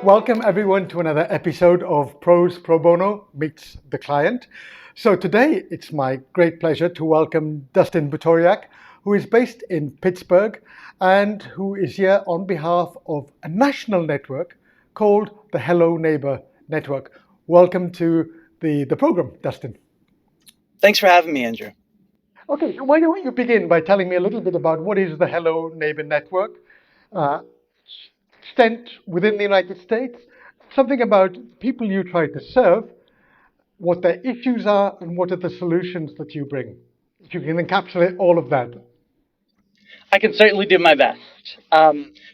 Welcome everyone to another episode of Pros Pro Bono Meets the Client. So today it's my great pleasure to welcome Dustin Butoriak, who is based in Pittsburgh and who is here on behalf of a national network called the Hello Neighbor Network. Welcome to the program, Dustin. Thanks for having me, Andrew. Okay, why don't you begin by telling me a little bit about what is the Hello Neighbor Network, extent within the United States, something about people you try to serve, what their issues are, and what are the solutions that you bring. If you can encapsulate all of that. I can certainly do my best.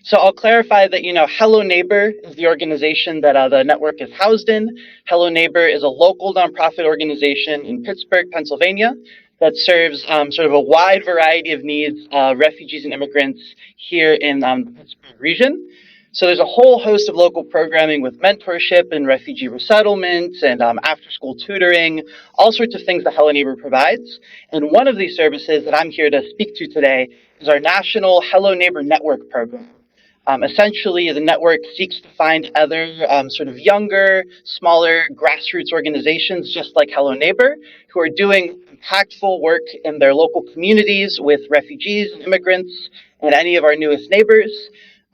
So I'll clarify that, Hello Neighbor is the organization that the network is housed in. Hello Neighbor is a local nonprofit organization in Pittsburgh, Pennsylvania, that serves sort of a wide variety of needs of refugees and immigrants here in the Pittsburgh region. So there's a whole host of local programming with mentorship and refugee resettlement and after-school tutoring, all sorts of things that Hello Neighbor provides. And one of these services that I'm here to speak to today is our national Hello Neighbor Network program. Essentially, the network seeks to find other sort of younger, smaller grassroots organizations just like Hello Neighbor who are doing impactful work in their local communities with refugees and immigrants and any of our newest neighbors.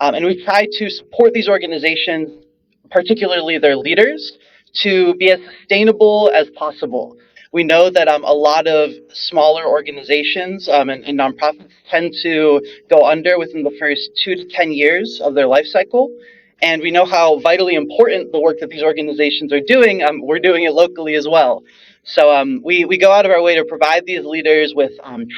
And we try to support these organizations, particularly their leaders, to be as sustainable as possible. We know that a lot of smaller organizations and nonprofits tend to go under within the first 2 to 10 years of their life cycle. And we know how vitally important the work that these organizations are doing. We're doing it locally as well. So we go out of our way to provide these leaders with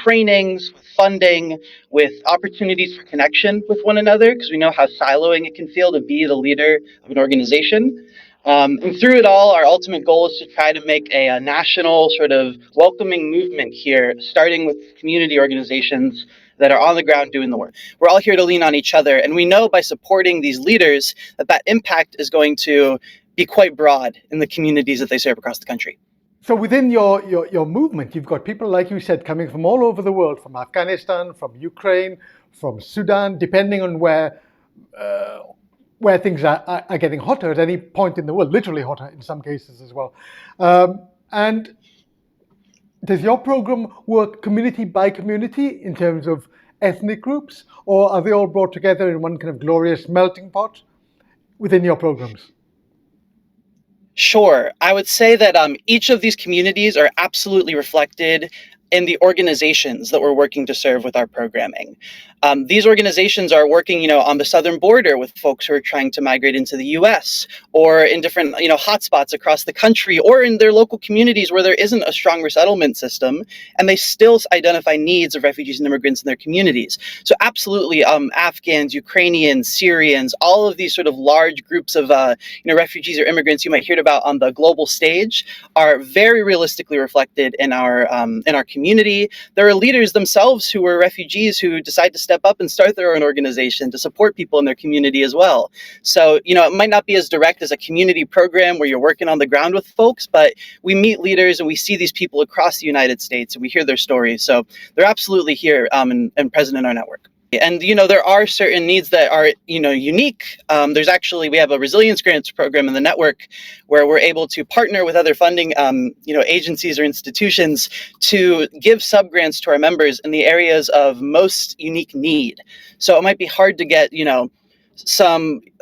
trainings, with funding, with opportunities for connection with one another, because we know how siloing it can feel to be the leader of an organization. And through it all, our ultimate goal is to try to make a national sort of welcoming movement here, starting with community organizations that are on the ground doing the work. We're all here to lean on each other, and we know by supporting these leaders that impact is going to be quite broad in the communities that they serve across the country. So within your movement, you've got people, like you said, coming from all over the world, from Afghanistan, from Ukraine, from Sudan, depending on where things are getting hotter at any point in the world, literally hotter in some cases as well. And does your program work community by community in terms of ethnic groups, or are they all brought together in one kind of glorious melting pot within your programs? Sure. I would say that each of these communities are absolutely reflected in the organizations that we're working to serve with our programming. These organizations are working, on the southern border with folks who are trying to migrate into the U.S. or in different, hotspots across the country, or in their local communities where there isn't a strong resettlement system, and they still identify needs of refugees and immigrants in their communities. So absolutely, Afghans, Ukrainians, Syrians, all of these sort of large groups of, refugees or immigrants you might hear about on the global stage are very realistically reflected in our community. There are leaders themselves who were refugees who decide to step up and start their own organization to support people in their community as well. So, it might not be as direct as a community program where you're working on the ground with folks, but we meet leaders and we see these people across the United States and we hear their stories. So they're absolutely here and present in our network. And, there are certain needs that are, unique. We have a resilience grants program in the network where we're able to partner with other funding, agencies or institutions to give sub-grants to our members in the areas of most unique need. So it might be hard to get,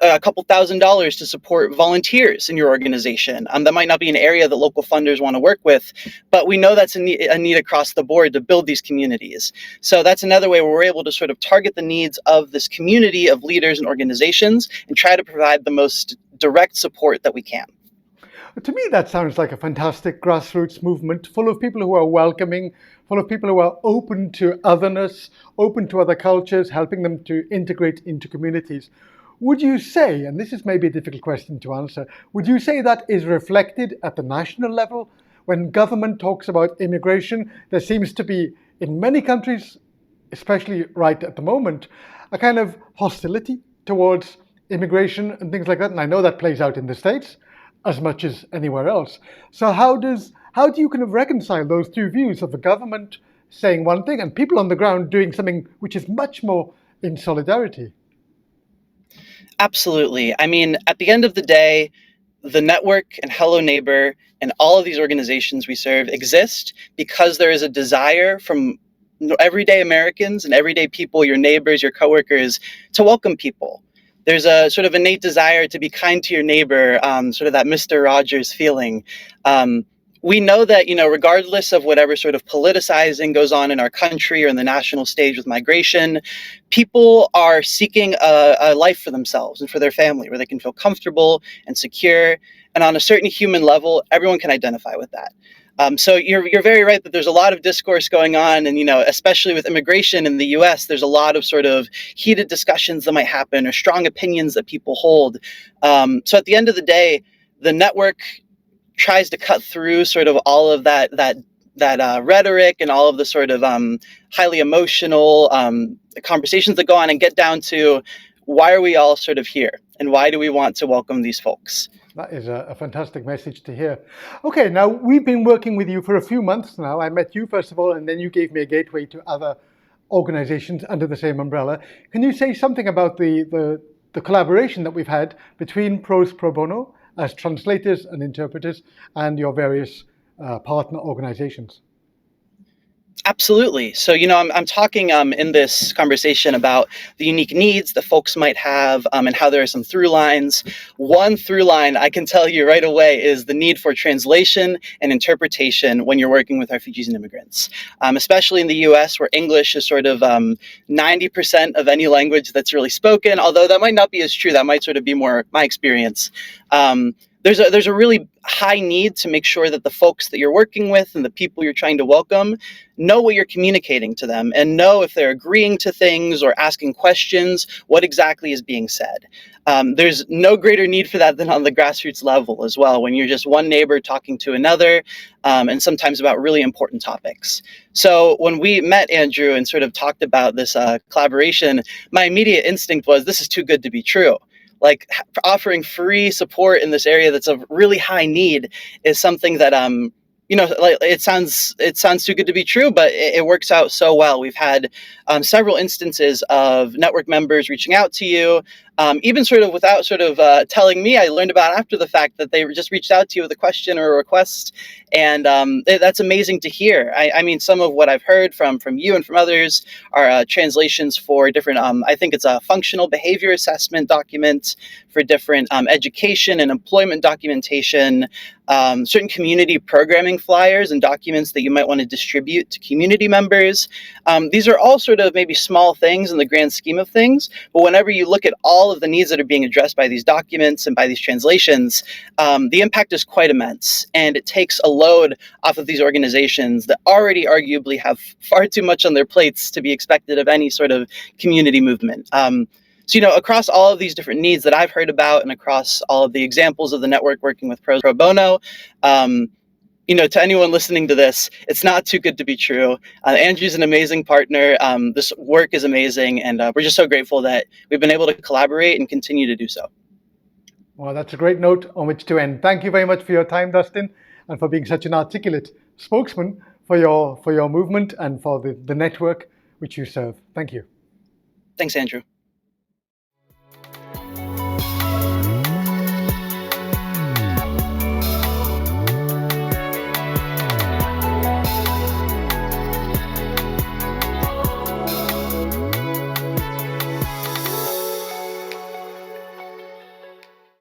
a couple $1,000s to support volunteers in your organization. That might not be an area that local funders want to work with, but we know that's a need across the board to build these communities. So that's another way where we're able to sort of target the needs of this community of leaders and organizations and try to provide the most direct support that we can. To me, that sounds like a fantastic grassroots movement full of people who are welcoming, full of people who are open to otherness, open to other cultures, helping them to integrate into communities. Would you say, and this is maybe a difficult question to answer, would you say that is reflected at the national level? When government talks about immigration, there seems to be, in many countries, especially right at the moment, a kind of hostility towards immigration and things like that. And I know that plays out in the States as much as anywhere else. So how do you kind of reconcile those two views of the government saying one thing and people on the ground doing something which is much more in solidarity? Absolutely. I mean, at the end of the day, the network and Hello Neighbor and all of these organizations we serve exist because there is a desire from everyday Americans and everyday people, your neighbors, your coworkers, to welcome people. There's a sort of innate desire to be kind to your neighbor, sort of that Mr. Rogers feeling. Um, we know that, regardless of whatever sort of politicizing goes on in our country or in the national stage with migration, people are seeking a life for themselves and for their family where they can feel comfortable and secure. And on a certain human level, everyone can identify with that. So you're very right that there's a lot of discourse going on, and especially with immigration in the U.S., there's a lot of sort of heated discussions that might happen or strong opinions that people hold. So at the end of the day, the network tries to cut through sort of all of that rhetoric and all of the sort of highly emotional conversations that go on and get down to why are we all sort of here and why do we want to welcome these folks. That is a fantastic message to hear. Okay, now we've been working with you for a few months now. I met you first of all, and then you gave me a gateway to other organizations under the same umbrella. Can you say something about the collaboration that we've had between Pros Pro Bono as translators and interpreters and your various partner organizations? Absolutely. So, I'm talking in this conversation about the unique needs that folks might have and how there are some through lines. One through line I can tell you right away is the need for translation and interpretation when you're working with refugees and immigrants, especially in the US where English is sort of 90% of any language that's really spoken, although that might not be as true. That might sort of be more my experience. There's a really high need to make sure that the folks that you're working with and the people you're trying to welcome know what you're communicating to them and know if they're agreeing to things or asking questions, what exactly is being said. There's no greater need for that than on the grassroots level as well, when you're just one neighbor talking to another, and sometimes about really important topics. So when we met Andrew and sort of talked about this collaboration, my immediate instinct was this is too good to be true. Like offering free support in this area that's of really high need is something that like it sounds too good to be true, but it works out so well. We've had several instances of network members reaching out to you, even sort of without sort of telling me. I learned about after the fact that they just reached out to you with a question or a request, and that's amazing to hear. I mean, some of what I've heard from you and from others are translations for different. I think it's a functional behavior assessment document for different education and employment documentation. Certain community programming flyers and documents that you might want to distribute to community members. These are all sort of maybe small things in the grand scheme of things, but whenever you look at all of the needs that are being addressed by these documents and by these translations, the impact is quite immense, and it takes a load off of these organizations that already arguably have far too much on their plates to be expected of any sort of community movement. So, across all of these different needs that I've heard about and across all of the examples of the network working with Pros Pro Bono, to anyone listening to this, it's not too good to be true. Andrew's an amazing partner. This work is amazing, and we're just so grateful that we've been able to collaborate and continue to do so. Well, that's a great note on which to end. Thank you very much for your time, Dustin, and for being such an articulate spokesman for your movement and for the network which you serve. Thank you. Thanks, Andrew.